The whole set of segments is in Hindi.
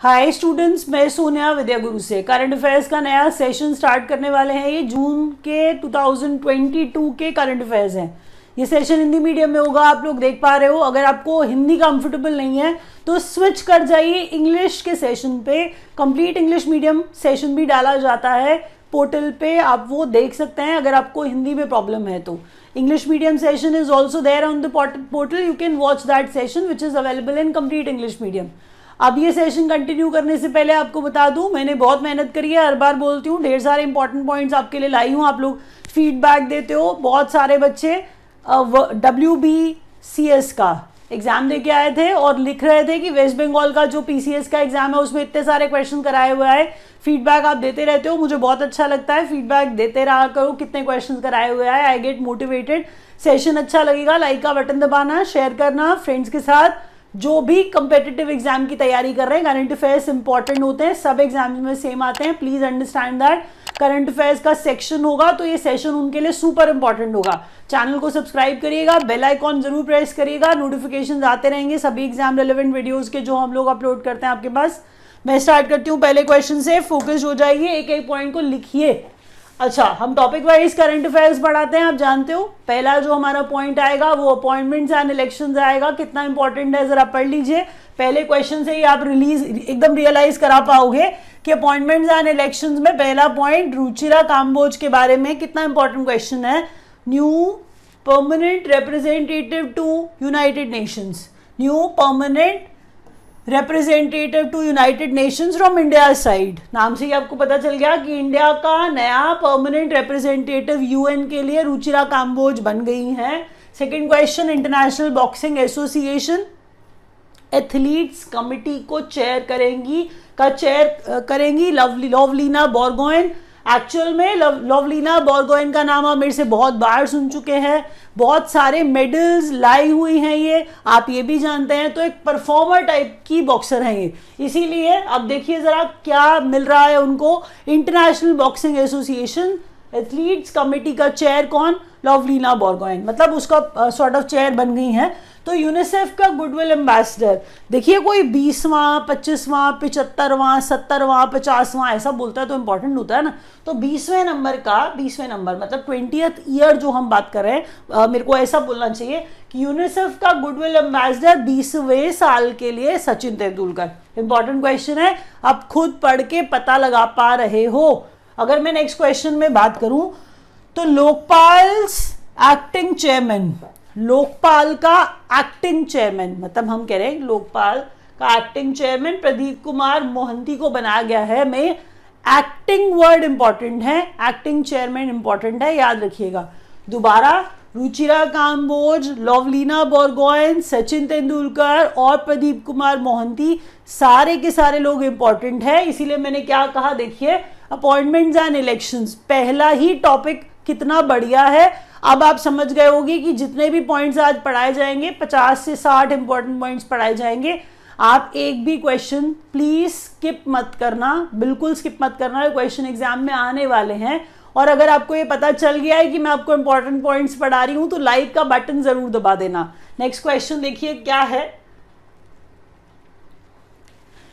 हाय स्टूडेंट्स, मैं सोनिया विद्या गुरु से करंट अफेयर्स का नया सेशन स्टार्ट करने वाले हैं। ये जून के 2022 के करंट अफेयर्स हैं। ये सेशन हिंदी मीडियम में होगा, आप लोग देख पा रहे हो। अगर आपको हिंदी कंफर्टेबल नहीं है तो स्विच कर जाइए इंग्लिश के सेशन पे। कंप्लीट इंग्लिश मीडियम सेशन भी डाला जाता है पोर्टल पे, आप वो देख सकते हैं अगर आपको हिंदी में प्रॉब्लम है तो। English medium session is also there on the portal, you can watch that session which is available in complete English medium. अब ये सेशन कंटिन्यू करने से पहले आपको बता दूं, मैंने बहुत मेहनत करी है, हर बार बोलती हूँ, ढेर सारे इंपॉर्टेंट पॉइंट्स आपके लिए लाई हूँ। आप लोग फीडबैक देते हो। बहुत सारे बच्चे WBCS का एग्जाम दे के आए थे और लिख रहे थे कि वेस्ट बंगाल का जो PCS का एग्जाम है उसमें इतने सारे क्वेश्चन कराए हुए हैं। फीडबैक आप देते रहते हो, मुझे बहुत अच्छा लगता है। फीडबैक देते रहा करो, कितने क्वेश्चन कराए हुए हैं। I get motivated. सेशन अच्छा लगेगा, लाइक का बटन दबाना, शेयर करना फ्रेंड्स के साथ। जो भी कंपेटिटिव एग्जाम की तैयारी कर रहे हैं, करंट अफेयर्स इंपॉर्टेंट होते हैं, सब एग्जाम में सेम आते हैं, please understand that. Current affairs का सेक्शन होगा तो ये सेशन उनके लिए सुपर इंपॉर्टेंट होगा। चैनल को सब्सक्राइब करिएगा, बेल आइकॉन जरूर प्रेस करिएगा, नोटिफिकेशन आते रहेंगे सभी एग्जाम रेलेवेंट वीडियोस के जो हम लोग अपलोड करते हैं आपके पास। मैं स्टार्ट करती हूँ पहले क्वेश्चन से, फोकस हो जाइए, एक एक पॉइंट को लिखिए। अच्छा, हम टॉपिक वाइज करंट अफेयर्स पढ़ाते हैं, आप जानते हो। पहला जो हमारा पॉइंट आएगा वो अपॉइंटमेंट्स एंड इलेक्शंस आएगा। कितना इंपॉर्टेंट है जरा पढ़ लीजिए। पहले क्वेश्चन से ही आप एकदम रियलाइज करा पाओगे कि अपॉइंटमेंट्स एंड इलेक्शंस में पहला पॉइंट रुचिरा काम्बोज के बारे में कितना इंपॉर्टेंट क्वेश्चन है। New permanent representative to United Nations, new permanent representative to United Nations from India side. नाम से ही आपको पता चल गया कि इंडिया का नया परमानेंट रिप्रेजेंटेटिव UN के लिए रुचिरा काम्बोज बन गई हैं। Second question, international boxing association athletes committee को चेयर करेंगी लवलीना बोरगोहेन। एक्चुअल में लवलीना बोरगोहेन का नाम आप मेरे से बहुत बार सुन चुके हैं, बहुत सारे मेडल्स लाई हुई हैं ये, आप ये भी जानते हैं। तो एक परफॉर्मर टाइप की बॉक्सर हैं ये, इसीलिए अब देखिए जरा क्या मिल रहा है उनको। International boxing association athletes committee का चेयर कौन? लवलीना बोरगोहेन, मतलब उसका सॉर्ट ऑफ चेयर बन गई हैं। तो यूनिसेफ का गुडविल एम्बेसडर, देखिए कोई 20वां 25वां 75वां 70वां 50वां ऐसा बोलता है तो इंपॉर्टेंट होता है ना। तो 20वें नंबर मतलब 20th ईयर जो हम बात कर रहे हैं, मेरे को ऐसा बोलना चाहिए कि यूनिसेफ का गुडविल एम्बेसडर 20वें साल के लिए सचिन तेंदुलकर। इंपॉर्टेंट क्वेश्चन है, आप खुद पढ़ के पता लगा पा रहे हो। अगर मैं नेक्स्ट क्वेश्चन में बात करूं तो लोकपाल का एक्टिंग चेयरमैन, मतलब हम कह रहे हैं लोकपाल का एक्टिंग चेयरमैन प्रदीप कुमार मोहंती को बनाया गया है। में एक्टिंग वर्ड इंपॉर्टेंट है, एक्टिंग चेयरमैन इंपॉर्टेंट है, याद रखिएगा। दोबारा, रुचिरा काम्बोज, लवलीना बोरगोहेन, सचिन तेंदुलकर और प्रदीप कुमार मोहंती, सारे के सारे लोग इंपॉर्टेंट है। इसीलिए मैंने क्या कहा, देखिए अपॉइंटमेंट्स एंड इलेक्शंस, पहला ही टॉपिक कितना बढ़िया है। अब आप समझ गए होंगे कि जितने भी पॉइंट्स आज पढ़ाए जाएंगे 50 से 60 इंपॉर्टेंट पॉइंट्स पढ़ाए जाएंगे। आप एक भी क्वेश्चन प्लीज स्किप मत करना, बिल्कुल स्किप मत करना, क्वेश्चन एग्जाम में आने वाले हैं। और अगर आपको ये पता चल गया है कि मैं आपको इंपॉर्टेंट पॉइंट्स पढ़ा रही हूं तो लाइक का बटन जरूर दबा देना। नेक्स्ट क्वेश्चन देखिए क्या है,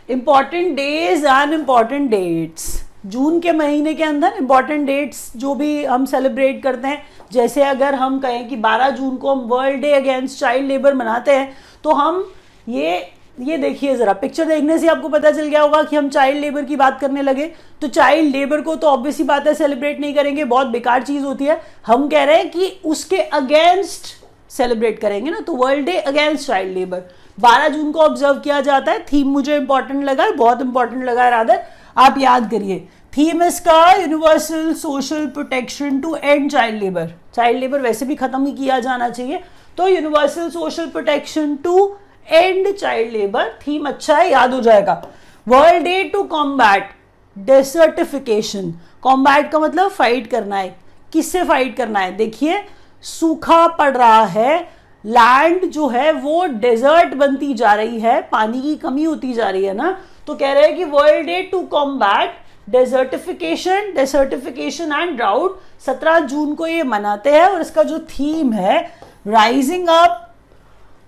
important days and important dates. June के महीने के अंदर इंपॉर्टेंट डेट्स जो भी हम सेलिब्रेट करते हैं, जैसे अगर हम कहें कि 12 जून को हम world day against child labour मनाते हैं, तो हम ये देखिए जरा, पिक्चर देखने से आपको पता चल गया होगा कि हम चाइल्ड लेबर की बात करने लगे। तो चाइल्ड लेबर को तो ऑब्वियसली बात है सेलिब्रेट नहीं करेंगे, बहुत बेकार चीज होती है। हम कह रहे हैं कि उसके अगेंस्ट सेलिब्रेट करेंगे ना, तो world day against child labour 12 जून को ऑब्जर्व किया जाता है। थीम मुझे इंपॉर्टेंट लगा है, बहुत इंपॉर्टेंट लगा है, रादर आप याद करिए। थीम इसका universal social protection to end child labour. Child labour वैसे भी खत्म ही किया जाना चाहिए, तो universal social protection to end child labour theme अच्छा है, याद हो जाएगा। World day to combat desertification, combat का मतलब फाइट करना है। किससे फाइट करना है? देखिए सूखा पड़ रहा है, लैंड जो है वो डेजर्ट बनती जा रही है, पानी की कमी होती जा रही है ना। तो कह रहे हैं कि world day to combat desertification and drought 17 June को ये मनाते हैं। और इसका जो थीम है rising up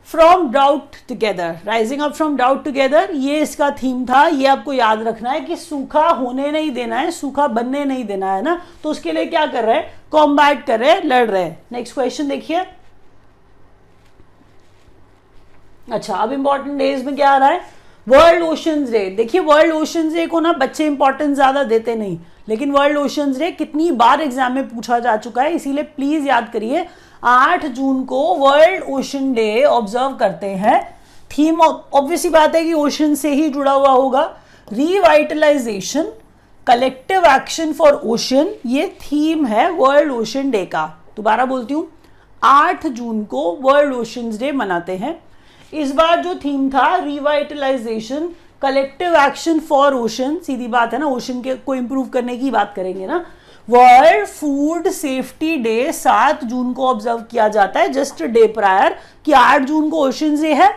from doubt together, rising up from doubt together, ये इसका थीम था। ये आपको याद रखना है कि सूखा होने नहीं देना है, सूखा बनने नहीं देना है ना, तो उसके लिए क्या कर रहे हैं, कॉम्बैट कर रहे हैं, लड़ रहे हैं। नेक्स्ट क्वेश्चन देखिए। अच्छा, अब इंपॉर्टेंट डेज में क्या आ रहा है, वर्ल्ड ओशंस डे। देखिए वर्ल्ड ओशंस डे को ना बच्चे इंपॉर्टेंस ज्यादा देते नहीं, लेकिन वर्ल्ड ओशंस डे कितनी बार एग्जाम में पूछा जा चुका है, इसीलिए प्लीज याद करिए। 8 जून को वर्ल्ड ओशन डे ऑब्जर्व करते हैं। थीम ऑब्वियसली बात है कि ओशन से ही जुड़ा हुआ होगा। Revitalisation, collective action for ocean, ये थीम है वर्ल्ड ओशन डे का। दोबारा बोलती हूँ, 8 जून को वर्ल्ड ओशंस डे मनाते हैं। इस बार जो थीम था revitalisation, collective action for ocean, सीधी बात है ना, ओशन के को इंप्रूव करने की बात करेंगे ना। वर्ल्ड फूड सेफ्टी डे 7 जून को ऑब्जर्व किया जाता है, जस्ट डे प्रायर, कि 8 जून को ओशन डे है,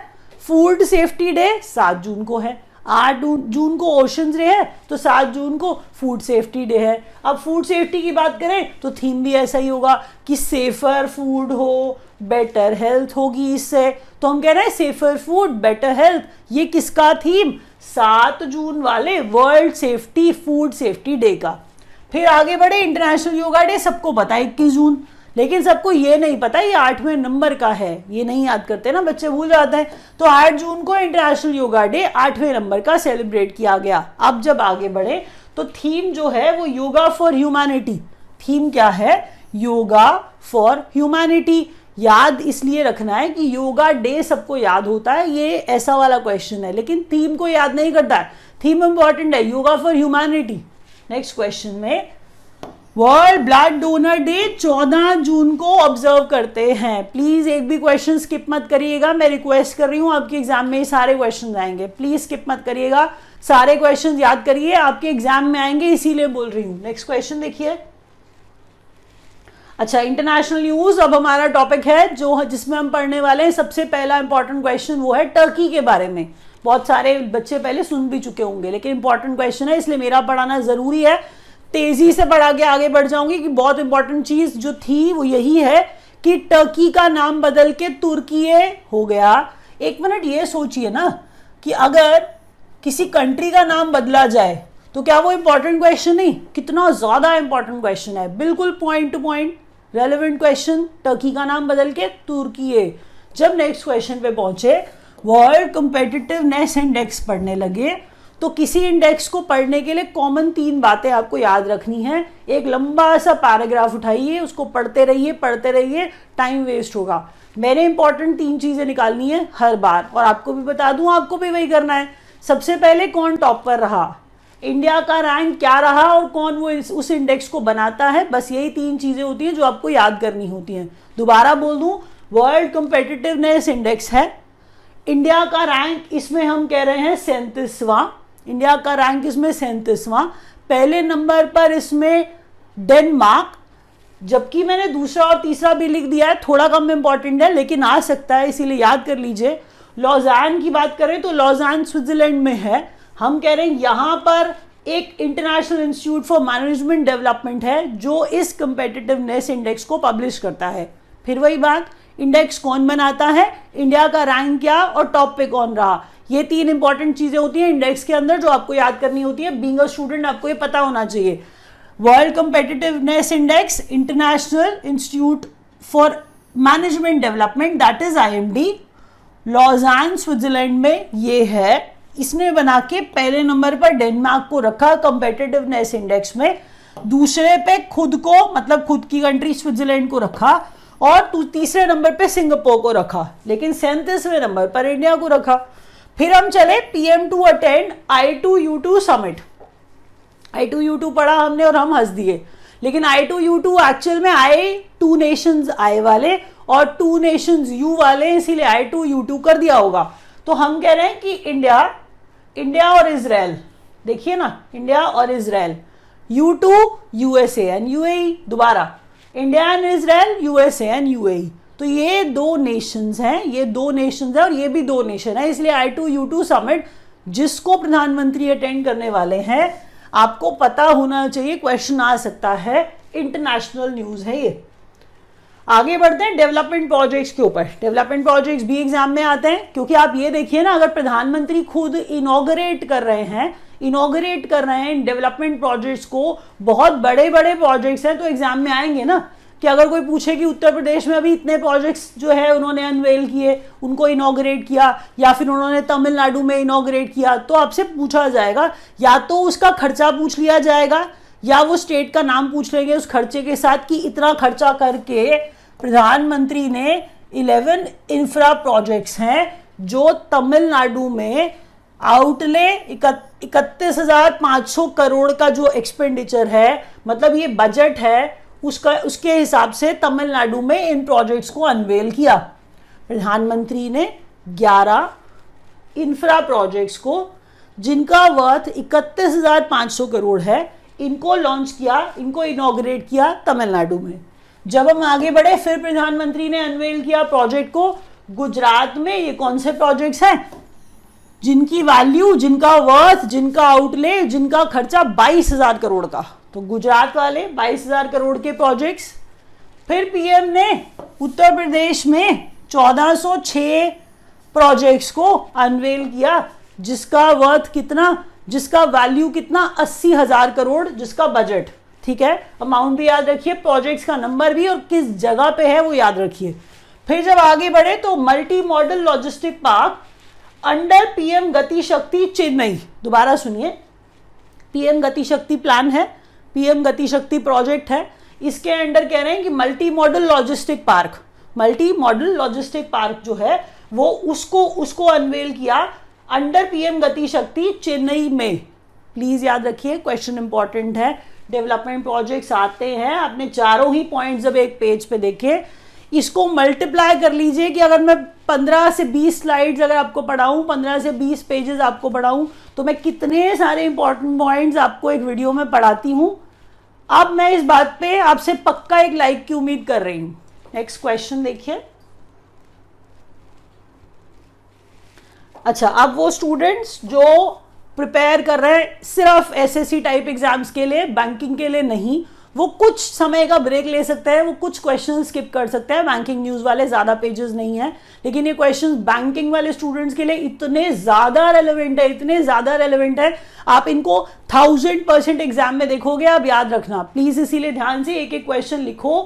फूड सेफ्टी डे 7 जून को है। 8 जून को ओशन डे है तो 7 जून को फूड सेफ्टी डे है। अब फूड सेफ्टी की बात करें तो थीम भी ऐसा ही होगा कि सेफर फूड हो, बेटर हेल्थ होगी इससे, तो हम कह रहे हैं सेफर फूड, बेटर हेल्थ, ये किसका थीम, 7 जून वाले world safety food safety day का। फिर आगे बढ़े, इंटरनेशनल योगा डे सबको पता है 21 जून, लेकिन सबको ये नहीं पता ये 8वें नंबर का है, ये नहीं याद करते ना बच्चे, भूल जाते हैं। तो 8 जून को इंटरनेशनल योगा डे 8वें नंबर का सेलिब्रेट किया गया। अब जब आगे बढ़े तो थीम जो है वो योगा फॉर ह्यूमैनिटी। थीम क्या है, योगा फॉर ह्यूमैनिटी। याद इसलिए रखना है कि योगा डे सबको याद होता है, ये ऐसा वाला क्वेश्चन है, लेकिन थीम को याद नहीं करता है। थीम इंपॉर्टेंट है, yoga for humanity. Next question में, वर्ल्ड ब्लड डोनर डे 14 जून को ऑब्जर्व करते हैं। प्लीज एक भी क्वेश्चन स्किप मत करिएगा, मैं रिक्वेस्ट कर रही हूं, आपके एग्जाम में सारे क्वेश्चन आएंगे, प्लीज स्किप मत करिएगा, सारे क्वेश्चन याद करिए, आपके एग्जाम में आएंगे, इसीलिए बोल रही हूं। नेक्स्ट क्वेश्चन देखिए। अच्छा, इंटरनेशनल न्यूज अब हमारा टॉपिक है जो जिसमें हम पढ़ने वाले हैं। सबसे पहला इंपॉर्टेंट क्वेश्चन वो है टर्की के बारे में। बहुत सारे बच्चे पहले सुन भी चुके होंगे, लेकिन इंपॉर्टेंट क्वेश्चन है, इसलिए मेरा पढ़ाना जरूरी है। तेजी से पढ़ा के आगे बढ़ जाऊंगी कि बहुत इंपॉर्टेंट चीज जो थी वो यही है कि टर्की का नाम बदल के तुर्की हो गया। एक मिनट ये सोचिए ना कि अगर किसी कंट्री का नाम बदला जाए तो क्या वो इंपॉर्टेंट क्वेश्चन नहीं, कितना ज्यादा इंपॉर्टेंट क्वेश्चन है, बिल्कुल point two point relevant question. Turkey का नाम बदल के तुर्की। जब नेक्स्ट क्वेश्चन पे पहुंचे, वर्ल्ड कॉम्पिटिटिवनेस इंडेक्स पढ़ने लगे, तो किसी इंडेक्स को पढ़ने के लिए कॉमन 3 बातें आपको याद रखनी है। एक लंबा सा पैराग्राफ उठाइए, उसको पढ़ते रहिए, टाइम वेस्ट होगा। मैंने इंपॉर्टेंट 3 चीजें निकालनी है हर बार, और आपको भी बता दूं, आपको भी वही करना है। सबसे पहले कौन टॉप पर रहा, इंडिया का रैंक क्या रहा, और कौन वो उस इंडेक्स को बनाता है, बस यही 3 चीजें होती हैं जो आपको याद करनी होती हैं। दोबारा बोल दूं, वर्ल्ड कॉम्पिटिटिवनेस इंडेक्स है, इंडिया का रैंक इसमें हम कह रहे हैं 37वां, इंडिया का रैंक इसमें 37वां। पहले नंबर पर इसमें डेनमार्क, जबकि मैंने दूसरा और तीसरा भी लिख दिया है, थोड़ा कम इंपॉर्टेंट है लेकिन आ सकता है, इसीलिए याद कर लीजिए। लॉज़ान की बात करें तो लॉज़ान स्विट्जरलैंड में है। हम कह रहे हैं यहां पर एक international institute for management development है जो इस कम्पिटिटिवनेस इंडेक्स को पब्लिश करता है। फिर वही बात, इंडेक्स कौन बनाता है, इंडिया का रैंक क्या, और टॉप पे कौन रहा। ये 3 इंपॉर्टेंट चीजें होती हैं इंडेक्स के अंदर जो आपको याद करनी होती है। बीइंग अ स्टूडेंट आपको ये पता होना चाहिए। World competitiveness index, international institute for management development, that is IMD, Lausanne Switzerland में ये है। इसने बना के पहले नंबर पर डेनमार्क को रखा कॉम्पिटिटिवनेस इंडेक्स में, दूसरे पे खुद को, मतलब खुद की कंट्री स्विट्जरलैंड को रखा, और तीसरे नंबर पे सिंगापुर को रखा, लेकिन 37वें नंबर पर इंडिया को रखा। फिर हम चले PM to attend I2U2 summit. I2U2 पढ़ा हमने और हम हंस दिए, लेकिन I2U2 एक्चुअल में I2 नेशंस I वाले और 2 नेशंस U वाले, इसीलिए I2U2 कर दिया होगा। तो हम कह रहे हैं कि इंडिया और इजराइल, देखिए ना, इंडिया और Israel, U2 USA and UAE, दोबारा India and Israel, USA and UAE। तो ये 2 नेशंस हैं, ये 2 नेशंस हैं और ये भी 2 नेशन है, इसलिए I2U2 समिट जिसको प्रधानमंत्री अटेंड करने वाले हैं, आपको पता होना चाहिए, क्वेश्चन आ सकता है, इंटरनेशनल न्यूज है ये। आगे बढ़ते हैं डेवलपमेंट प्रोजेक्ट्स के ऊपर। डेवलपमेंट प्रोजेक्ट्स भी एग्जाम में आते हैं, क्योंकि आप ये देखिए ना, अगर प्रधानमंत्री खुद इनॉग्रेट कर रहे हैं इन डेवलपमेंट प्रोजेक्ट्स को, बहुत बड़े बड़े प्रोजेक्ट्स हैं, तो एग्जाम में आएंगे ना। कि अगर कोई पूछे कि उत्तर प्रदेश में अभी इतने प्रोजेक्ट्स जो है उन्होंने अनवेल किए, उनको इनॉग्रेट किया, या फिर उन्होंने तमिलनाडु में इनॉग्रेट किया, तो आपसे पूछा जाएगा, या तो उसका खर्चा पूछ लिया जाएगा, या वो स्टेट का नाम पूछ लेंगे उस खर्चे के साथ कि इतना खर्चा करके प्रधानमंत्री ने 11 इंफ्रा प्रोजेक्ट्स हैं जो तमिलनाडु में आउटले 31,500 करोड़ का जो एक्सपेंडिचर है, मतलब ये बजट है, उसके हिसाब से तमिलनाडु में इन प्रोजेक्ट्स को अनवेल किया। प्रधानमंत्री ने 11 इंफ्रा प्रोजेक्ट्स को, जिनका वर्थ 31,500 करोड़ है, इनको लॉन्च किया, इनको इनॉग्रेट किया तमिलनाडु में। जब हम आगे बढ़े, फिर प्रधानमंत्री ने अनवेल किया प्रोजेक्ट को गुजरात में। ये कौन से प्रोजेक्ट्स हैं? जिनकी वैल्यू, जिनका वर्थ, जिनका आउटले, जिनका खर्चा 22,000 करोड़ का। तो गुजरात वाले 22,000 करोड़ के प्रोजेक्ट्स। फिर पीएम ने उत्तर प्रदेश में 1406 प्रोजेक्ट्स को अनवेल किया, जिसका वर्थ कितना, जिसका वैल्यू कितना, 80,000 करोड़, जिसका बजट, ठीक है, अमाउंट भी याद रखिए, प्रोजेक्ट्स का नंबर भी और किस जगह पे है वो याद रखिए। फिर जब आगे बढ़े तो multi modal logistic park under PM गति शक्ति चेन्नई। दोबारा सुनिए, पीएम गति शक्ति प्लान है, पीएम गति शक्ति प्रोजेक्ट है, इसके अंडर कह रहे हैं कि मल्टी मॉडल लॉजिस्टिक पार्क जो है वो उसको अनवेल किया अंडर पीएम गति शक्ति चेन्नई में। प्लीज याद रखिए, क्वेश्चन इंपॉर्टेंट है। डेवलपमेंट प्रोजेक्ट्स आते हैं, आपने चारों ही पॉइंट जब एक पेज पे देखे, इसको मल्टीप्लाई कर लीजिए कि अगर मैं 15 से 20 स्लाइड्स अगर आपको पढ़ाऊं, 15 से 20 पेजेस आपको पढ़ाऊं, तो मैं कितने सारे इंपॉर्टेंट पॉइंट्स आपको एक वीडियो में पढ़ाती हूं। अब मैं इस बात पे आपसे पक्का एक लाइक की उम्मीद कर रही हूं। नेक्स्ट क्वेश्चन देखिए। अच्छा, अब वो स्टूडेंट्स जो प्रिपेयर कर रहे हैं सिर्फ एसएससी टाइप एग्जाम्स के लिए, बैंकिंग के लिए नहीं, वो कुछ समय का ब्रेक ले सकते हैं, वो कुछ क्वेश्चन स्किप कर सकते हैं। बैंकिंग न्यूज वाले ज्यादा पेजेस नहीं है, लेकिन ये क्वेश्चंस बैंकिंग वाले स्टूडेंट्स के लिए इतने ज्यादा रेलेवेंट है, आप इनको 1000% एग्जाम में देखोगे। आप याद रखना प्लीज, इसीलिए ध्यान से एक एक क्वेश्चन लिखो।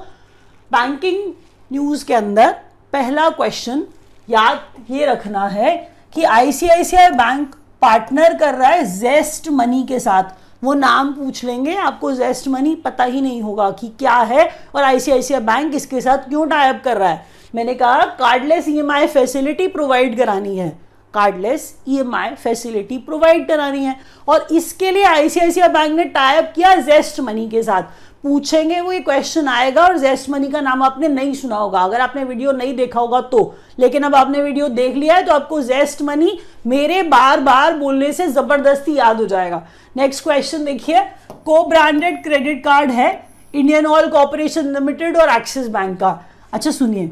बैंकिंग न्यूज के अंदर पहला क्वेश्चन याद ये रखना है कि आईसीआईसीआई बैंक पार्टनर कर रहा है जेस्ट मनी के साथ। वो नाम पूछ लेंगे, आपको जेस्ट मनी पता ही नहीं होगा कि क्या है और आईसीआईसीआई बैंक इसके साथ क्यों टाई अप कर रहा है। मैंने कहा कार्डलेस ईएमआई फैसिलिटी प्रोवाइड करानी है, कार्डलेस ईएमआई फैसिलिटी प्रोवाइड करानी है, और इसके लिए आईसीआईसीआई बैंक ने टाई अप किया जेस्ट मनी के साथ। पूछेंगे, वो ये क्वेश्चन आएगा और जेस्ट मनी का नाम आपने नहीं सुना होगा अगर आपने वीडियो नहीं देखा होगा तो, लेकिन अब आपने वीडियो देख लिया है तो आपको जेस्ट मनी मेरे बार बार बोलने से जबरदस्ती याद हो जाएगा। नेक्स्ट क्वेश्चन देखिए, को ब्रांडेड क्रेडिट कार्ड है इंडियन ऑयल कॉर्पोरेशन लिमिटेड और एक्सिस बैंक का। अच्छा सुनिए,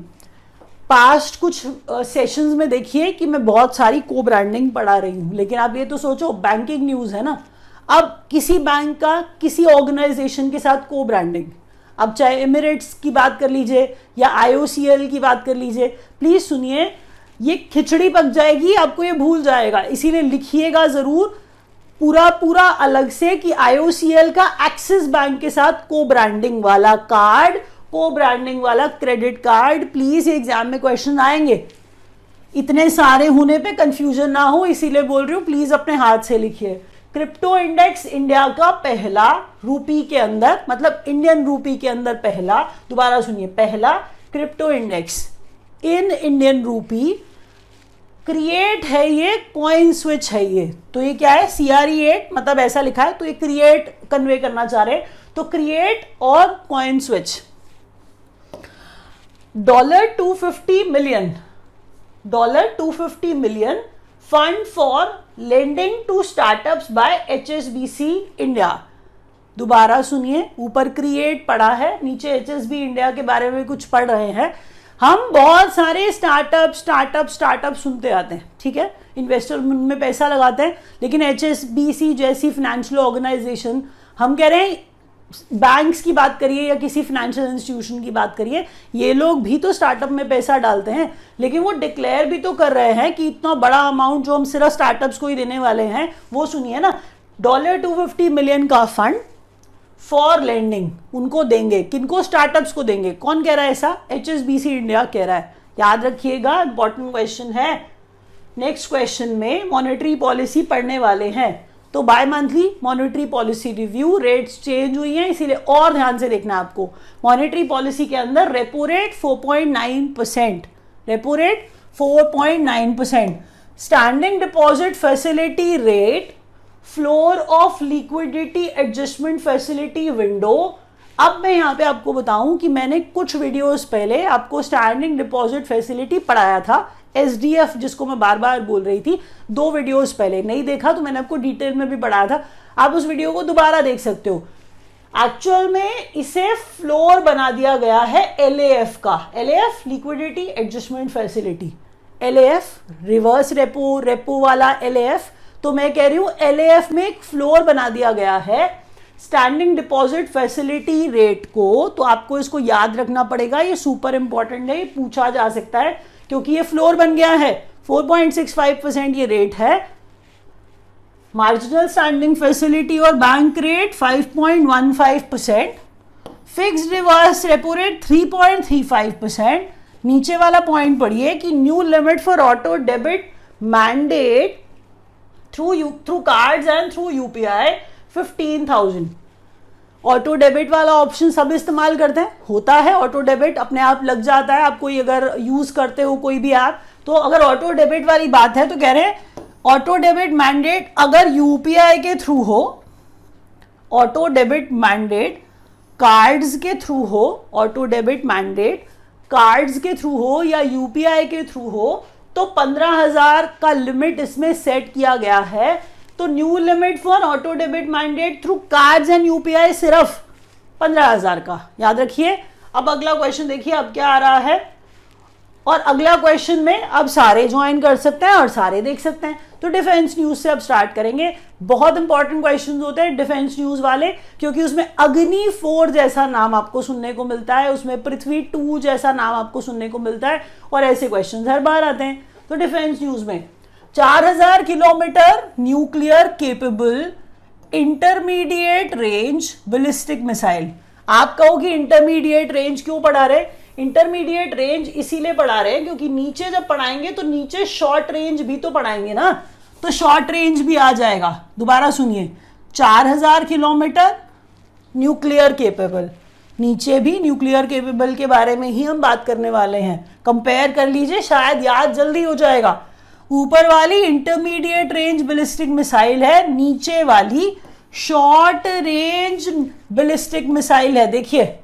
पास्ट कुछ सेशंस में देखिए कि मैं बहुत सारी को ब्रांडिंग पढ़ा रही हूं, लेकिन आप ये तो सोचो बैंकिंग न्यूज है ना, अब किसी बैंक का किसी ऑर्गेनाइजेशन के साथ को ब्रांडिंग, अब चाहे एमिरेट्स की बात कर लीजिए या आईओसीएल की बात कर लीजिए, प्लीज सुनिए, ये खिचड़ी पक जाएगी, आपको ये भूल जाएगा, इसीलिए लिखिएगा जरूर पूरा अलग से कि आईओसीएल का एक्सिस बैंक के साथ को ब्रांडिंग वाला कार्ड, को ब्रांडिंग वाला क्रेडिट कार्ड। प्लीज एग्जाम में क्वेश्चन आएंगे, इतने सारे होने पे कंफ्यूजन ना हो, इसीलिए बोल रही हूं, प्लीज अपने हाथ से लिखिए। क्रिप्टो इंडेक्स इंडिया का पहला रूपी के अंदर, मतलब इंडियन रूपी के अंदर पहला, दोबारा सुनिए, पहला crypto index in Indian rupee create है, ये कॉइन स्विच है ये, तो ये क्या है, CRE8, मतलब ऐसा लिखा है, तो ये क्रिएट कन्वे करना चाह रहे हैं, तो क्रिएट और CoinSwitch. $250 million fund for lending to startups by HSBC India. दोबारा सुनिए, ऊपर क्रिएट पढ़ा है, नीचे HSBC इंडिया के बारे में कुछ पढ़ रहे हैं। हम बहुत सारे स्टार्टअप सुनते आते हैं, ठीक है, इन्वेस्टर में पैसा लगाते हैं, लेकिन HSBC जैसी फाइनेंशियल ऑर्गेनाइजेशन, हम कह रहे हैं बैंक्स की बात करिए या किसी फाइनेंशियल इंस्टीट्यूशन की बात करिए, ये लोग भी तो स्टार्टअप में पैसा डालते हैं, लेकिन वो डिक्लेयर भी तो कर रहे हैं कि इतना बड़ा अमाउंट जो हम सिर्फ स्टार्टअप्स को ही देने वाले हैं। वो सुनिए ना, $250 मिलियन का फंड फॉर लेंडिंग उनको देंगे। किनको? स्टार्टअप्स को देंगे। कौन कह रहा है ऐसा? HSBC इंडिया कह रहा है। याद रखिएगा, इंपॉर्टेंट क्वेश्चन है। नेक्स्ट क्वेश्चन में मॉनेटरी पॉलिसी पढ़ने वाले हैं, तो bimonthly monetary policy review, rates change हुई हैं, इसीलिए और ध्यान से देखना है आपको। मॉनेटरी पॉलिसी के अंदर repo rate 4.9%, repo rate 4.9%, standing deposit facility rate, floor of liquidity adjustment facility window. अब मैं यहाँ पे आपको बताऊं कि मैंने कुछ वीडियोस पहले आपको स्टैंडिंग डिपॉजिट फैसिलिटी पढ़ाया था, SDF जिसको मैं बार बार बोल रही थी, 2 वीडियोस पहले। नहीं देखा तो मैंने आपको डिटेल में भी पढ़ाया था, आप उस वीडियो को दोबारा देख सकते हो। एक्चुअल में इसे फ्लोर बना दिया गया है LAF का, LAF liquidity adjustment facility, LAF reverse repo, repo वाला LAF। तो मैं कह रही हूं LAF में एक फ्लोर बना दिया गया है स्टैंडिंग डिपॉजिट फैसिलिटी रेट को। तो आपको इसको याद रखना पड़ेगा, ये सुपर इंपॉर्टेंट है, ये पूछा जा सकता है क्योंकि ये फ्लोर बन गया है। 4.65% ये रेट है। मार्जिनल स्टैंडिंग फैसिलिटी और bank rate 5.15%, fixed reverse repo rate 3.35%। नीचे वाला पॉइंट पढ़िए कि new limit for auto debit mandate through cards and through UPI 15,000। Auto debit वाला ऑप्शन सब इस्तेमाल करते हैं, होता है ऑटो डेबिट, अपने आप लग जाता है। आप कोई अगर यूज करते हो कोई भी ऐप, तो अगर ऑटो डेबिट वाली बात है तो कह रहे हैं ऑटो डेबिट मैंडेट अगर UPI के थ्रू हो, ऑटो डेबिट मैंडेट कार्ड्स के थ्रू हो, ऑटो डेबिट मैंडेट कार्ड्स के थ्रू हो या UPI के थ्रू हो, तो 15,000 का लिमिट इसमें सेट किया गया है। तो new limit for auto debit mandate through cards and UPI सिर्फ 15,000 का, याद रखिए। अब अगला क्वेश्चन देखिए, अब क्या आ रहा है। और अगला क्वेश्चन में अब सारे ज्वाइन कर सकते हैं और सारे देख सकते हैं। तो डिफेंस न्यूज से अब स्टार्ट करेंगे। बहुत इंपॉर्टेंट क्वेश्चंस होते हैं डिफेंस न्यूज वाले, क्योंकि उसमें अग्नि 4 जैसा नाम आपको सुनने को मिलता है, उसमें पृथ्वी 2 जैसा नाम आपको सुनने को मिलता है, और ऐसे क्वेश्चन हर बार आते हैं। तो डिफेंस न्यूज में 4000 kilometre nuclear capable intermediate range ballistic missile. आप कहो कि इंटरमीडिएट रेंज क्यों पढ़ा रहे? इंटरमीडिएट रेंज इसीलिए पढ़ा रहे हैं क्योंकि नीचे जब पढ़ाएंगे तो नीचे शॉर्ट रेंज भी तो पढ़ाएंगे ना, तो शॉर्ट रेंज भी आ जाएगा। दोबारा सुनिए, 4000 किलोमीटर न्यूक्लियर केपेबल, नीचे भी न्यूक्लियर केपेबल के बारे में ही हम बात करने वाले हैं। कंपेयर कर लीजिए, शायद याद जल्दी हो जाएगा। ऊपर वाली इंटरमीडिएट रेंज बैलिस्टिक मिसाइल है, नीचे वाली शॉर्ट रेंज बैलिस्टिक मिसाइल है। देखिए,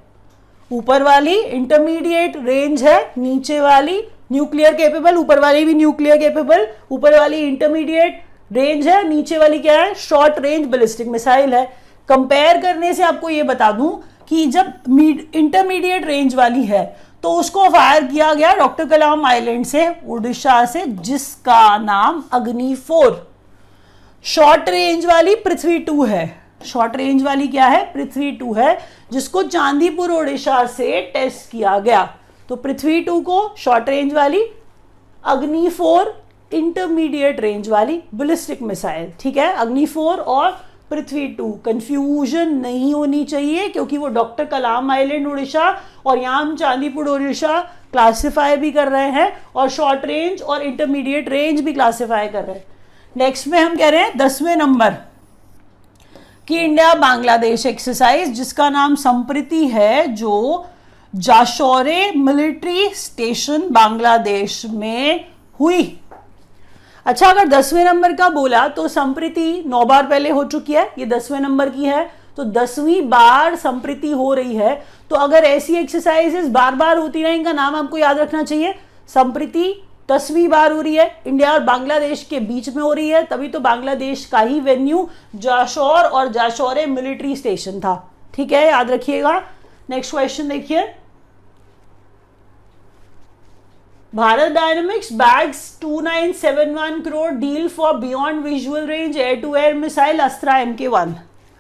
ऊपर वाली इंटरमीडिएट रेंज है, नीचे वाली न्यूक्लियर केपेबल, ऊपर वाली भी न्यूक्लियर केपेबल, ऊपर वाली इंटरमीडिएट रेंज है, नीचे वाली क्या है? शॉर्ट रेंज बैलिस्टिक मिसाइल है। कंपेयर करने से आपको ये बता दूं कि जब इंटरमीडिएट रेंज वाली है तो उसको फायर किया गया डॉक्टर कलाम आइलैंड से, उड़ीसा से, जिसका नाम अग्नि 4। शॉर्ट रेंज वाली पृथ्वी 2 है। शॉर्ट रेंज वाली क्या है? पृथ्वी 2 है, जिसको चांदीपुर उड़ीसा से टेस्ट किया गया। तो पृथ्वी 2 को शॉर्ट रेंज वाली, अग्नि 4 इंटरमीडिएट रेंज वाली बैलिस्टिक मिसाइल। ठीक है, अग्नि 4 और पृथ्वी 2, कंफ्यूजन नहीं होनी चाहिए क्योंकि वो डॉक्टर कलाम आइलैंड उड़ीसा और यहाँ हम चांदीपुर उड़ीसा क्लासिफाई भी कर रहे हैं और शॉर्ट रेंज और इंटरमीडिएट रेंज भी क्लासिफाई कर रहे हैं। नेक्स्ट में हम कह रहे हैं 10वें नंबर कि इंडिया बांग्लादेश एक्सरसाइज, जिसका नाम संप्रीति है, जो जाशोरे मिलिट्री स्टेशन बांग्लादेश में हुई। अच्छा, अगर 10वें नंबर का बोला तो संप्रीति 9 बार पहले हो चुकी है, ये 10वें नंबर की है, तो 10वीं बार संप्रीति हो रही है। तो अगर ऐसी एक्सरसाइजेस बार बार होती रहे, इनका नाम आपको याद रखना चाहिए। संप्रीति 10वीं बार हो रही है, इंडिया और बांग्लादेश के बीच में हो रही है, तभी तो बांग्लादेश का ही वेन्यू जाशोर और जाशोरे मिलिट्री स्टेशन था। ठीक है, याद रखिएगा। नेक्स्ट क्वेश्चन देखिए, Bharat Dynamics bags 2971 crore deal for beyond visual range air to air missile Astra MK1।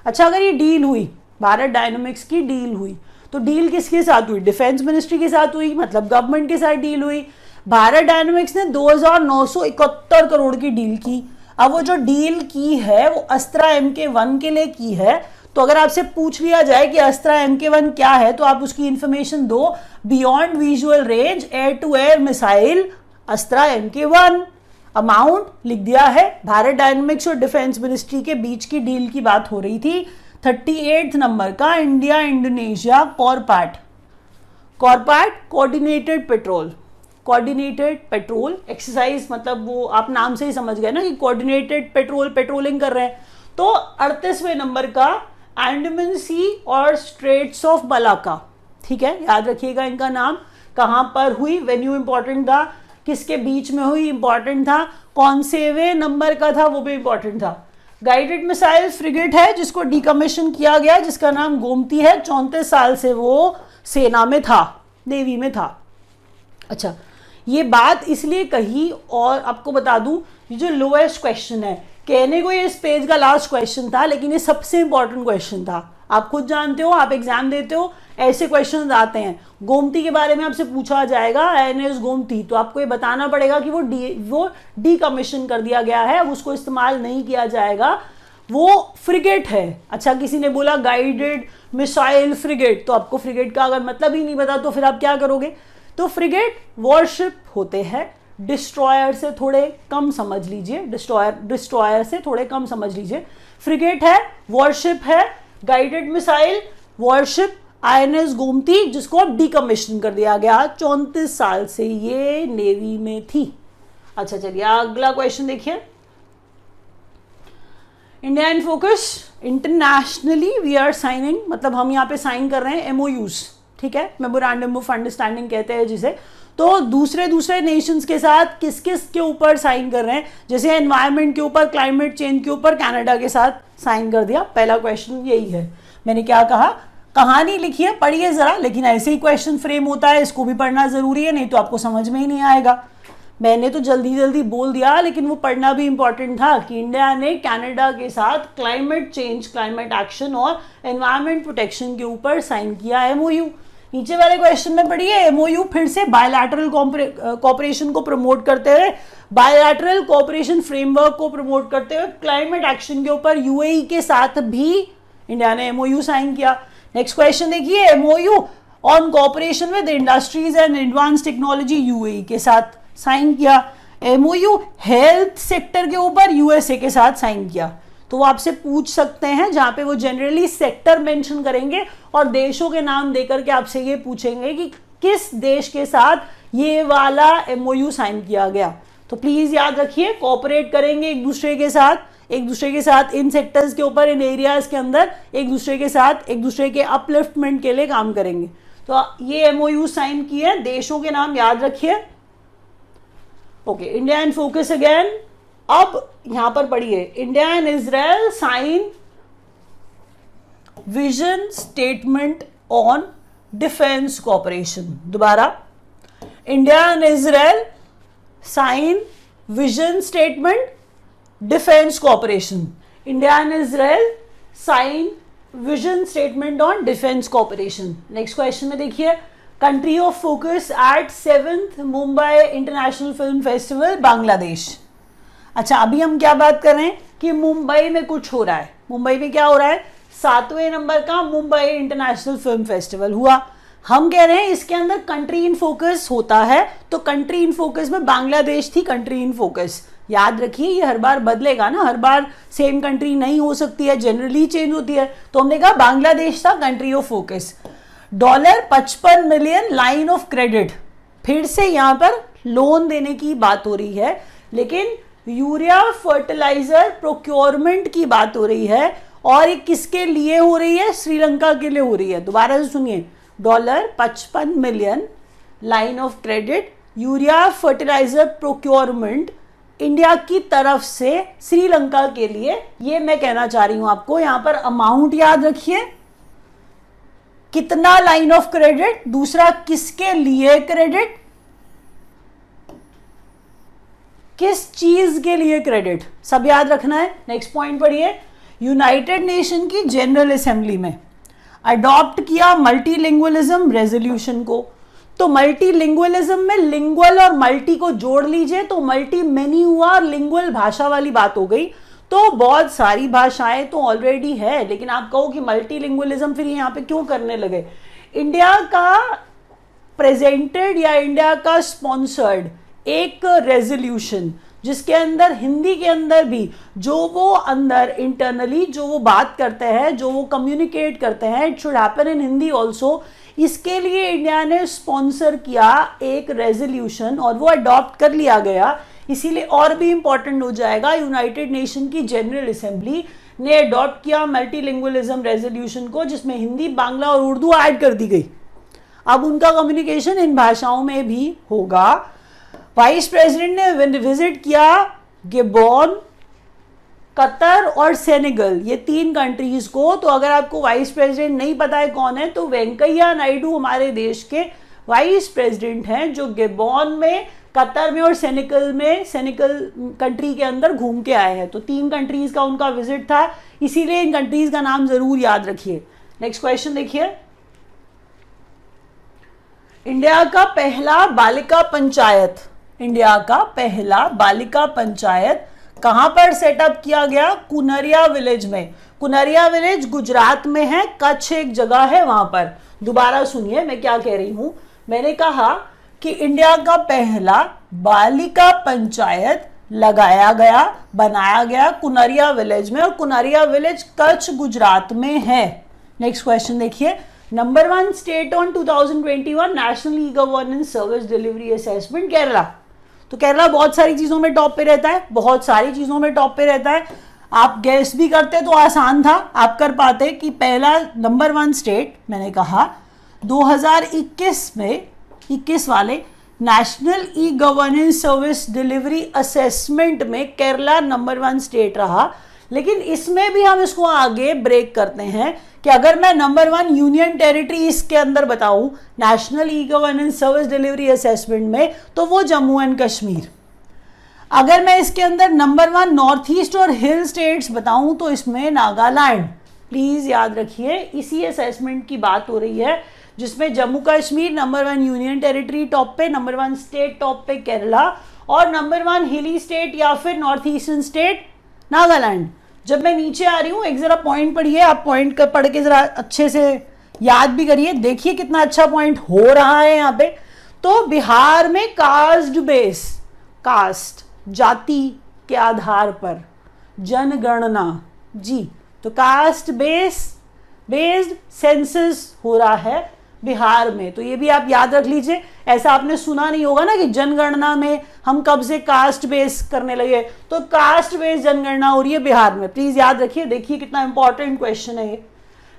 अच्छा, अगर ये डील हुई, भारत डायनामिक्स की डील हुई। तो डील किसके साथ हुई? डिफेंस मिनिस्ट्री के साथ हुई, मतलब गवर्नमेंट के साथ डील हुई। भारत डायनामिक्स ने 2971 करोड़ की डील की। अब वो जो डील की है वो अस्त्रा MK1 के लिए की है। तो अगर आपसे पूछ लिया जाए कि अस्त्रा MK1 क्या है तो आप उसकी इंफॉर्मेशन दो, beyond visual range air to air missile Astra MK1। Amount लिख दिया है। भारत डायनामिक्स और डिफेंस मिनिस्ट्री के बीच की डील की बात हो रही थी। 38 नंबर का India Indonesia CORPAT coordinated patrol exercise, मतलब वो आप नाम से ही समझ गए ना कि कोऑर्डिनेटेड पेट्रोलिंग कर रहे हैं। तो 38वें नंबर का अंडमान सी और स्ट्रेट्स ऑफ मलाक्का, ठीक है, याद रखिएगा इनका नाम। कहां पर हुई? वेन्यू इंपॉर्टेंट था। किसके बीच में हुई? इंपॉर्टेंट था। कौन से वे नंबर का था? वो भी इंपॉर्टेंट था। गाइडेड मिसाइल फ्रिगेट है जिसको डिकमीशन किया गया, जिसका नाम गोमती है। 34 साल से वो सेना में था, नेवी में था। अच्छा, ये बात इसलिए कही, और आपको बता दूं ये जो लोएस्ट क्वेश्चन है, कहने को ये इस पेज का लास्ट क्वेश्चन था, लेकिन ये सबसे इंपॉर्टेंट क्वेश्चन था। आप खुद जानते हो, आप एग्जाम देते हो, ऐसे क्वेश्चन आते हैं। गोमती के बारे में आपसे पूछा जाएगा, INS गोमती, तो आपको ये बताना पड़ेगा कि वो डीकमीशन कर दिया गया है, अब उसको इस्तेमाल नहीं किया जाएगा, वो फ्रिगेट है। अच्छा, किसी ने बोला गाइडेड मिसाइल फ्रिगेट, तो आपको फ्रिगेट का अगर मतलब ही नहीं पता तो फिर आप क्या करोगे? तो फ्रिगेट वॉरशिप होते हैं, डिस्ट्रॉयर से थोड़े कम समझ लीजिए, डिस्ट्रॉयर से थोड़े कम समझ लीजिए। फ्रिगेट है, वॉरशिप है, guided missile, worship, INS Gomti, जिसको अब डीकमीशन कर दिया गया। 34 साल से ये नेवी में थी। अच्छा चलिए अगला क्वेश्चन देखिए। India in focus, internationally we are signing, मतलब हम यहाँ पे साइन कर रहे हैं MOUs, ठीक है, मेमोरेंडम ऑफ अंडरस्टैंडिंग कहते हैं जिसे। तो दूसरे नेशंस के साथ किस किस के ऊपर साइन कर रहे हैं? जैसे एनवायरनमेंट के ऊपर, क्लाइमेट चेंज के ऊपर कनाडा के साथ साइन कर दिया। पहला क्वेश्चन यही है। मैंने क्या कहा? कहानी लिखी है, पढ़िए जरा, लेकिन ऐसे ही क्वेश्चन फ्रेम होता है, इसको भी पढ़ना जरूरी है, नहीं तो आपको समझ में ही नहीं आएगा। मैंने तो जल्दी जल्दी बोल दिया, लेकिन वो पढ़ना भी इंपॉर्टेंट था कि इंडिया ने कनाडा के साथ क्लाइमेट चेंज, क्लाइमेट एक्शन और एनवायरनमेंट प्रोटेक्शन के ऊपर साइन किया MOU। नीचे वाले क्वेश्चन में पढ़िए, MOU फिर से बायलैटरल कोऑपरेशन को प्रमोट करते हुए, बायलैटरल कोऑपरेशन फ्रेमवर्क को प्रमोट करते हुए क्लाइमेट एक्शन के ऊपर UAE के साथ भी इंडिया ने MOU साइन किया। नेक्स्ट क्वेश्चन देखिए, MOU on cooperation with industries and advance technology UAE के साथ साइन किया। MOU हेल्थ सेक्टर के ऊपर USA के साथ साइन किया। तो वो आपसे पूछ सकते हैं, जहां पे वो जनरली सेक्टर मेंशन करेंगे और देशों के नाम देकर के आपसे ये पूछेंगे कि किस देश के साथ ये वाला MOU साइन किया गया। तो प्लीज याद रखिए, कोऑपरेट करेंगे एक दूसरे के साथ इन सेक्टर्स के ऊपर, इन एरियाज के अंदर एक दूसरे के अपलिफ्टमेंट के लिए काम करेंगे। तो ये MOU साइन किए, देशों के नाम याद रखिए। Okay, India in focus again. अब यहां पर पढ़िए, India and Israel sign vision statement on defence cooperation. दोबारा, India and Israel sign vision statement defence cooperation. India and Israel sign vision statement on defence cooperation. Next question में देखिए, country of focus at 7th Mumbai international film festival Bangladesh. अच्छा, अभी हम क्या बात कर रहे हैं कि मुंबई में कुछ हो रहा है। मुंबई में क्या हो रहा है? 7वें नंबर का मुंबई इंटरनेशनल फिल्म फेस्टिवल हुआ। हम कह रहे हैं इसके अंदर कंट्री इन फोकस होता है, तो कंट्री इन फोकस में बांग्लादेश थी कंट्री इन फोकस। याद रखिए, ये हर बार बदलेगा ना, हर बार सेम कंट्री नहीं हो सकती है, जनरली चेंज होती है। तो हमने कहा बांग्लादेश था country of focus. $55 million line of credit, फिर से यहां पर लोन देने की बात हो रही है, लेकिन यूरिया फर्टिलाइजर प्रोक्योरमेंट की बात हो रही है, और ये किसके लिए हो रही है? श्रीलंका के लिए हो रही है। दोबारा से सुनिए, $55 million line of credit urea fertiliser procurement India की तरफ से श्रीलंका के लिए। ये मैं कहना चाह रही हूं आपको, यहां पर अमाउंट याद रखिए, कितना लाइन ऑफ क्रेडिट, दूसरा किसके लिए क्रेडिट, किस चीज के लिए क्रेडिट, सब याद रखना है। नेक्स्ट पॉइंट पढ़िए, यूनाइटेड नेशन की जनरल असेंबली में अडॉप्ट किया मल्टीलिंगुअलिज्म रेजोल्यूशन को। तो मल्टीलिंगुअलिज्म में लिंगुअल और मल्टी को जोड़ लीजिए तो मल्टी मेनी हुआ और लिंगुअल भाषा वाली बात हो गई। तो बहुत सारी भाषाएं तो ऑलरेडी है, लेकिन आप कहो कि मल्टीलिंगुअलिज्म फिर यहाँ पे क्यों करने लगे। इंडिया का प्रेजेंटेड या इंडिया का स्पॉन्सर्ड एक रेजोल्यूशन जिसके अंदर हिंदी के अंदर भी जो वो अंदर इंटरनली जो वो बात करते हैं, जो वो कम्युनिकेट करते हैं, it should happen in Hindi also. इसके लिए इंडिया ने स्पॉन्सर किया एक रेजोल्यूशन और वो अडॉप्ट कर लिया गया। इसीलिए और भी इंपॉर्टेंट हो जाएगा, यूनाइटेड नेशन की जनरल असेंबली ने अडॉप्ट किया मल्टीलिंगुअलिज्म रेजोल्यूशन को, जिसमें हिंदी, बांग्ला और उर्दू ऐड कर दी गई। अब उनका कम्युनिकेशन इन भाषाओं में भी होगा। वाइस प्रेसिडेंट ने विजिट किया गैबोन, कतर और सेनेगल, ये 3 कंट्रीज को। तो अगर आपको वाइस प्रेसिडेंट नहीं पता है कौन है, तो वेंकैया नायडू हमारे देश के वाइस प्रेसिडेंट हैं, जो गैबोन में, कतर में और सेनेगल कंट्री के अंदर घूम के आए हैं। तो 3 कंट्रीज का उनका विजिट था, इसीलिए इन कंट्रीज का नाम जरूर याद रखिए। नेक्स्ट क्वेश्चन देखिए, इंडिया का पहला बालिका पंचायत, इंडिया का पहला बालिका पंचायत कहां पर सेटअप किया गया? कुनरिया विलेज में। कुनरिया विलेज गुजरात में है, कच्छ एक जगह है वहां पर। दोबारा सुनिए मैं क्या कह रही हूं। मैंने कहा कि इंडिया का पहला बालिका पंचायत लगाया गया, बनाया गया कुनरिया विलेज में, और कुनरिया विलेज कच्छ गुजरात में है। नेक्स्ट क्वेश्चन देखिए, number 1 state on 2021 national e governance service delivery assessment Kerala. तो केरला बहुत सारी चीजों में टॉप पे रहता है, बहुत सारी चीजों में टॉप पे रहता है। आप गेस भी करते तो आसान था, आप कर पाते कि पहला नंबर 1 स्टेट मैंने कहा 2021 में 21 वाले national e governance service delivery assessment में केरला नंबर 1 स्टेट रहा। लेकिन इसमें भी हम इसको आगे ब्रेक करते हैं कि अगर मैं नंबर 1 यूनियन टेरिटरी इसके अंदर बताऊं national e governance service delivery assessment में, तो वो जम्मू एंड कश्मीर। अगर मैं इसके अंदर नंबर 1 नॉर्थ ईस्ट और हिल स्टेट्स बताऊं तो इसमें नागालैंड। प्लीज याद रखिए इसी असेसमेंट की बात हो रही है जिसमें Jammu Kashmir number 1 union territory top पे, नंबर 1 स्टेट टॉप पे केरला, और नंबर 1 हिली स्टेट या फिर नॉर्थ ईस्टर्न स्टेट नागालैंड। जब मैं नीचे आ रही हूं एक जरा पॉइंट पढ़िए, आप पॉइंट पढ़ के जरा अच्छे से याद भी करिए। देखिए कितना अच्छा पॉइंट हो रहा है यहाँ पे। तो बिहार में कास्ट बेस, कास्ट जाति के आधार पर जनगणना जी, तो कास्ट बेस्ड सेंसस हो रहा है बिहार में। तो ये भी आप याद रख लीजिए। ऐसा आपने सुना नहीं होगा ना कि जनगणना में हम कब से कास्ट बेस करने लगे, तो कास्ट बेस जनगणना हो रही है बिहार में। प्लीज याद रखिए, देखिए कितना इंपॉर्टेंट क्वेश्चन है ये।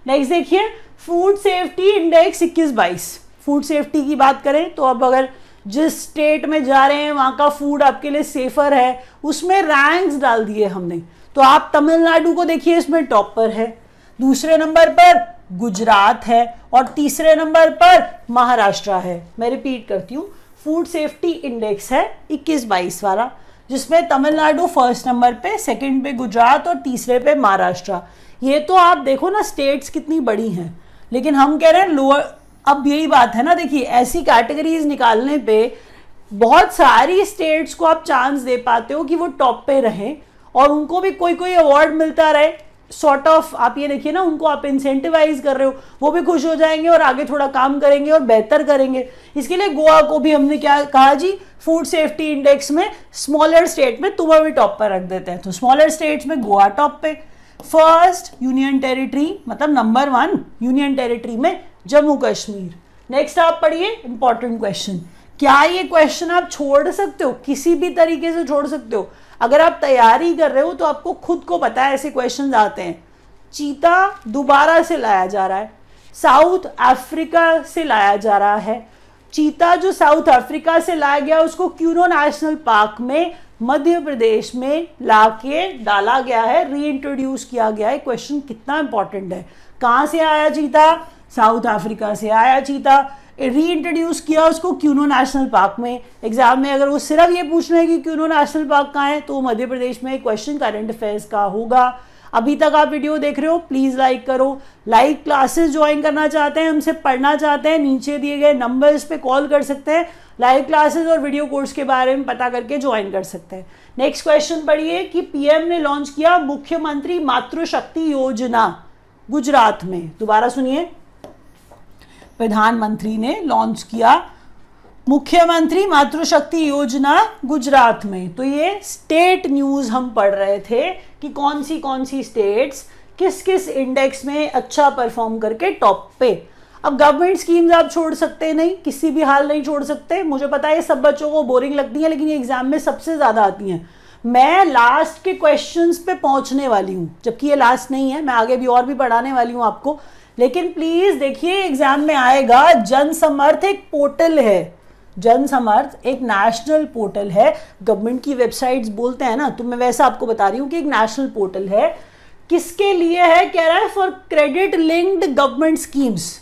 नेक्स्ट देखिए, food safety index 21-22। Food safety की बात करें तो अब अगर जिस स्टेट में जा रहे हैं वहां का फूड आपके लिए सेफर है, उसमें रैंक्स डाल दिए हमने। तो आप तमिलनाडु को देखिए, इसमें टॉप पर है, दूसरे नंबर पर गुजरात है और तीसरे नंबर पर महाराष्ट्र है। मैं रिपीट करती हूँ, फूड सेफ्टी इंडेक्स है 21-22 वाला, जिसमें तमिलनाडु फर्स्ट नंबर पे, सेकंड पे गुजरात और तीसरे पे महाराष्ट्र। ये तो आप देखो ना स्टेट्स कितनी बड़ी हैं, लेकिन हम कह रहे हैं लोअर। अब यही बात है ना, देखिए ऐसी कैटेगरीज निकालने पे बहुत सारी स्टेट्स को आप चांस दे पाते हो कि वो टॉप पे रहें और उनको भी कोई अवार्ड मिलता रहे। सॉर्ट ऑफ आप ये देखिए ना, उनको आप इंसेंटिवाइज कर रहे हो, वो भी खुश हो जाएंगे और आगे थोड़ा काम करेंगे और बेहतर करेंगे। इसके लिए गोवा को भी हमने क्या कहा जी, फूड सेफ्टी इंडेक्स में स्मॉलर स्टेट में तुम्हें भी टॉप पर रख देते हैं। तो स्मॉलर स्टेट्स में गोवा टॉप पे, फर्स्ट यूनियन टेरिटरी मतलब नंबर 1 यूनियन टेरिटरी में जम्मू कश्मीर। नेक्स्ट आप पढ़िए इंपॉर्टेंट क्वेश्चन। क्या ये क्वेश्चन आप छोड़ सकते हो, किसी भी तरीके से छोड़ सकते हो। अगर आप तैयारी कर रहे हो तो आपको खुद को पता है ऐसे क्वेश्चन आते हैं। चीता दोबारा से लाया जा रहा है, साउथ अफ्रीका से लाया जा रहा है। चीता जो साउथ अफ्रीका से लाया गया उसको क्यूरो नेशनल पार्क में मध्य प्रदेश में लाके डाला गया है, रीइंट्रोड्यूस किया गया है। क्वेश्चन कितना इंपॉर्टेंट है। कहां से आया चीता? साउथ अफ्रीका से आया चीता, रीइंट्रोड्यूस किया उसको क्यूनो नेशनल पार्क में। एग्जाम में अगर वो सिर्फ ये पूछना है कि क्यूनो नेशनल पार्क कहाँ है, तो मध्य प्रदेश में क्वेश्चन करंट अफेयर्स का होगा। अभी तक आप वीडियो देख रहे हो प्लीज़ लाइक करो। लाइव क्लासेस ज्वाइन करना चाहते हैं, हमसे पढ़ना चाहते हैं, नीचे दिए गए नंबर्स पे कॉल कर सकते हैं। लाइव क्लासेस और वीडियो कोर्स के बारे में पता करके ज्वाइन कर सकते हैं। नेक्स्ट क्वेश्चन पढ़िए कि पीएम ने लॉन्च किया मुख्यमंत्री मातृशक्ति योजना गुजरात में। दोबारा सुनिए, प्रधानमंत्री ने लॉन्च किया मुख्यमंत्री मातृशक्ति योजना गुजरात में। तो ये स्टेट न्यूज हम पढ़ रहे थे कि कौन सी स्टेट्स किस किस इंडेक्स में अच्छा परफॉर्म करके टॉप पे। अब गवर्नमेंट स्कीम्स आप छोड़ सकते नहीं, किसी भी हाल नहीं छोड़ सकते। मुझे पता है ये सब बच्चों को बोरिंग लगती है, लेकिन ये एग्जाम में सबसे ज्यादा आती हैं। मैं लास्ट के क्वेश्चंस पे पहुंचने वाली हूँ, जबकि ये लास्ट नहीं है, मैं आगे भी और भी पढ़ाने वाली हूँ आपको। लेकिन प्लीज देखिए एग्जाम में आएगा, जनसमर्थ एक पोर्टल है, जनसमर्थ एक नेशनल पोर्टल है। गवर्नमेंट की वेबसाइट्स बोलते हैं ना, तो मैं वैसा आपको बता रही हूँ कि एक नेशनल पोर्टल है। किसके लिए है? कह रहा है for credit linked government schemes.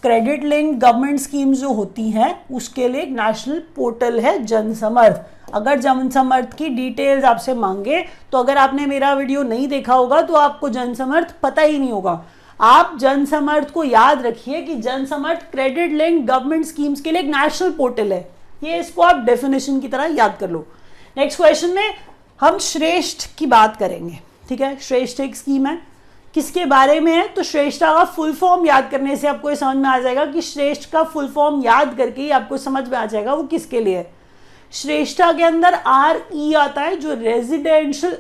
Credit link government schemes जो होती हैं उसके लिए एक नेशनल पोर्टल है जनसमर्थ। अगर जनसमर्थ की डिटेल्स आपसे मांगे तो अगर आपने मेरा वीडियो नहीं देखा होगा तो आपको जनसमर्थ पता ही नहीं होगा। आप जनसमर्थ को याद रखिए कि Jansamarth credit link government schemes के लिए एक नेशनल पोर्टल है। ये इसको आप डेफिनेशन की तरह याद कर लो। नेक्स्ट क्वेश्चन में हम श्रेष्ठ की बात करेंगे, ठीक है। श्रेष्ठ एक स्कीम है, किसके बारे में है? तो श्रेष्ठा का फुल फॉर्म याद करने से आपको ये समझ में आ जाएगा कि श्रेष्ठ का फुल फॉर्म याद करके ही आपको समझ में आ जाएगा वो किसके लिए है। श्रेष्ठा के अंदर RE आता है जो रेजिडेंशियल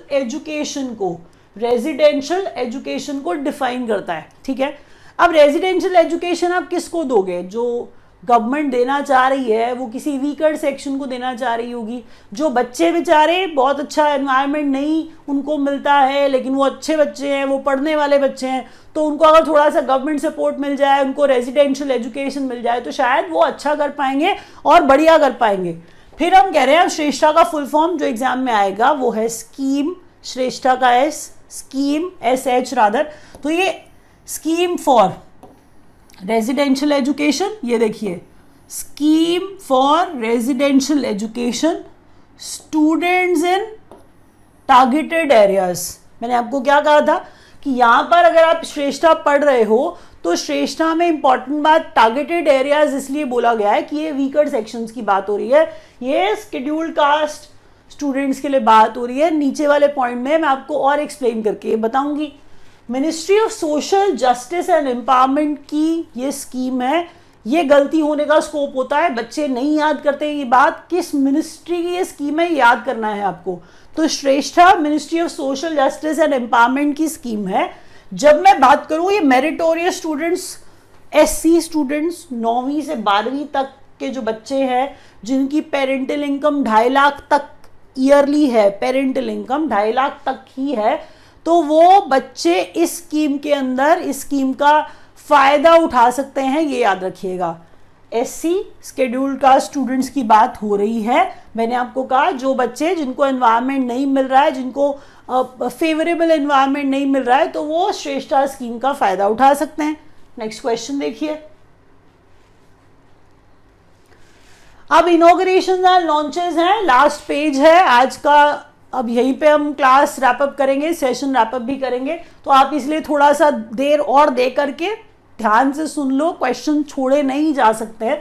एजुकेशन को डिफाइन करता है, ठीक है। अब रेजिडेंशियल एजुकेशन आप किसको दोगे? जो गवर्नमेंट देना चाह रही है वो किसी वीकर सेक्शन को देना चाह रही होगी। जो बच्चे बेचारे बहुत अच्छा एनवायरनमेंट नहीं उनको मिलता है, लेकिन वो अच्छे बच्चे हैं, वो पढ़ने वाले बच्चे हैं, तो उनको अगर थोड़ा सा गवर्नमेंट सपोर्ट मिल जाए, उनको रेजिडेंशियल एजुकेशन मिल जाए तो शायद वो अच्छा कर पाएंगे और बढ़िया कर पाएंगे। फिर हम कह रहे हैं श्रेष्ठा का फुल फॉर्म जो एग्जाम में आएगा वो है स्कीम, श्रेष्ठा का स्कीम SH रादर। तो ये स्कीम फॉर रेजिडेंशियल एजुकेशन, ये देखिए scheme for residential education students in targeted areas. मैंने आपको क्या कहा था कि यहाँ पर अगर आप श्रेष्ठा पढ़ रहे हो तो श्रेष्ठा में इंपॉर्टेंट बात टारगेटेड एरियाज इसलिए बोला गया है कि ये वीकर सेक्शंस की बात हो रही है, ये शेड्यूल्ड कास्ट स्टूडेंट्स के लिए बात हो रही है। नीचे वाले पॉइंट में मैं आपको और एक्सप्लेन करके बताऊंगी। Ministry of social justice and empowerment की ये स्कीम है। ये गलती होने का स्कोप होता है, बच्चे नहीं याद करते ये बात, किस मिनिस्ट्री की ये स्कीम है याद करना है आपको। तो Shreshta ministry of social justice and empowerment की स्कीम है। जब मैं बात करूं ये मेरिटोरियस स्टूडेंट्स, SC स्टूडेंट्स 9वीं से 12वीं तक के जो बच्चे हैं जिनकी पेरेंटल इनकम 2.5 लाख तक ईयरली है, पेरेंटल इनकम 2.5 लाख तक ही है, तो वो बच्चे इस स्कीम के अंदर इस स्कीम का फायदा उठा सकते हैं, ये याद रखिएगा। SC शेड्यूल्ड कास्ट स्टूडेंट्स की बात हो रही है। मैंने आपको कहा जो बच्चे जिनको एनवायरनमेंट नहीं मिल रहा है, जिनको फेवरेबल एनवायरनमेंट नहीं मिल रहा है, तो वो श्रेष्ठा स्कीम का फायदा उठा सकते हैं। नेक्स्ट क्वेश्चन देखिए। अब इनॉग्रेशन और लॉन्चेस हैं, लास्ट पेज है आज का। अब यहीं पे हम क्लास रैपअप करेंगे, सेशन रैपअप भी करेंगे, तो आप इसलिए थोड़ा सा देर और दे करके ध्यान से सुन लो, क्वेश्चन छोड़े नहीं जा सकते हैं।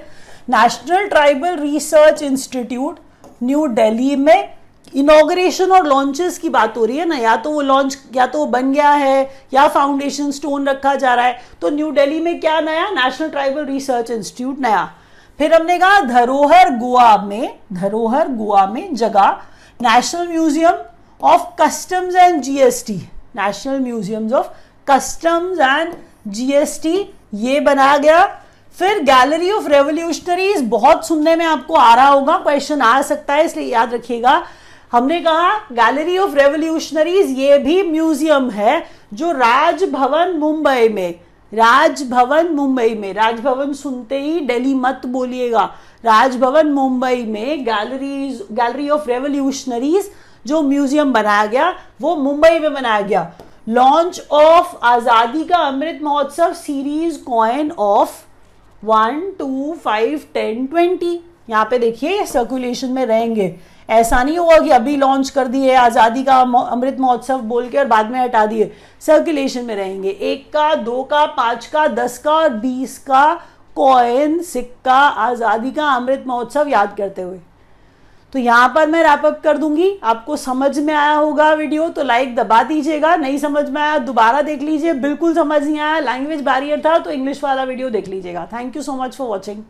National tribal research institute new Delhi में इनॉग्रेशन और लॉन्चेस की बात हो रही है ना, या तो वो लॉन्च या तो वो बन गया है या फाउंडेशन स्टोन रखा जा रहा है। तो न्यू दिल्ली में क्या नया? नेशनल ट्राइबल रिसर्च इंस्टीट्यूट नया। फिर हमने कहा धरोहर गोवा में जगह national museum of customs and GST, national museums of customs and GST ये बनाया गया। फिर गैलरी ऑफ रेवोल्यूशनरीज, बहुत सुनने में आपको आ रहा होगा, क्वेश्चन आ सकता है इसलिए याद रखिएगा। हमने कहा गैलरी ऑफ रेवोल्यूशनरीज ये भी म्यूजियम है जो राजभवन मुंबई में, राजभवन सुनते ही दिल्ली मत बोलिएगा, राजभवन मुंबई में गैलरी ऑफ रेवोल्यूशनरीज जो म्यूजियम बनाया गया वो मुंबई में बनाया गया। लॉन्च ऑफ आजादी का Amrit Mahotsav series coin of 1, 2, 5, 10, 20, यहाँ पे देखिए सर्कुलेशन में रहेंगे। ऐसा नहीं होगा कि अभी लॉन्च कर दिए आज़ादी का अमृत महोत्सव बोल के और बाद में हटा दिए, सर्कुलेशन में रहेंगे। 1 का, 2 का, 5 का, 10 का और 20 का कॉइन, सिक्का आज़ादी का अमृत महोत्सव याद करते हुए। तो यहाँ पर मैं रैप अप कर दूंगी। आपको समझ में आया होगा वीडियो तो लाइक दबा दीजिएगा, नहीं समझ में आया दोबारा देख लीजिए, बिल्कुल समझ नहीं आया, लैंग्वेज बैरियर था तो इंग्लिश वाला वीडियो देख लीजिएगा। Thank you so much for watching.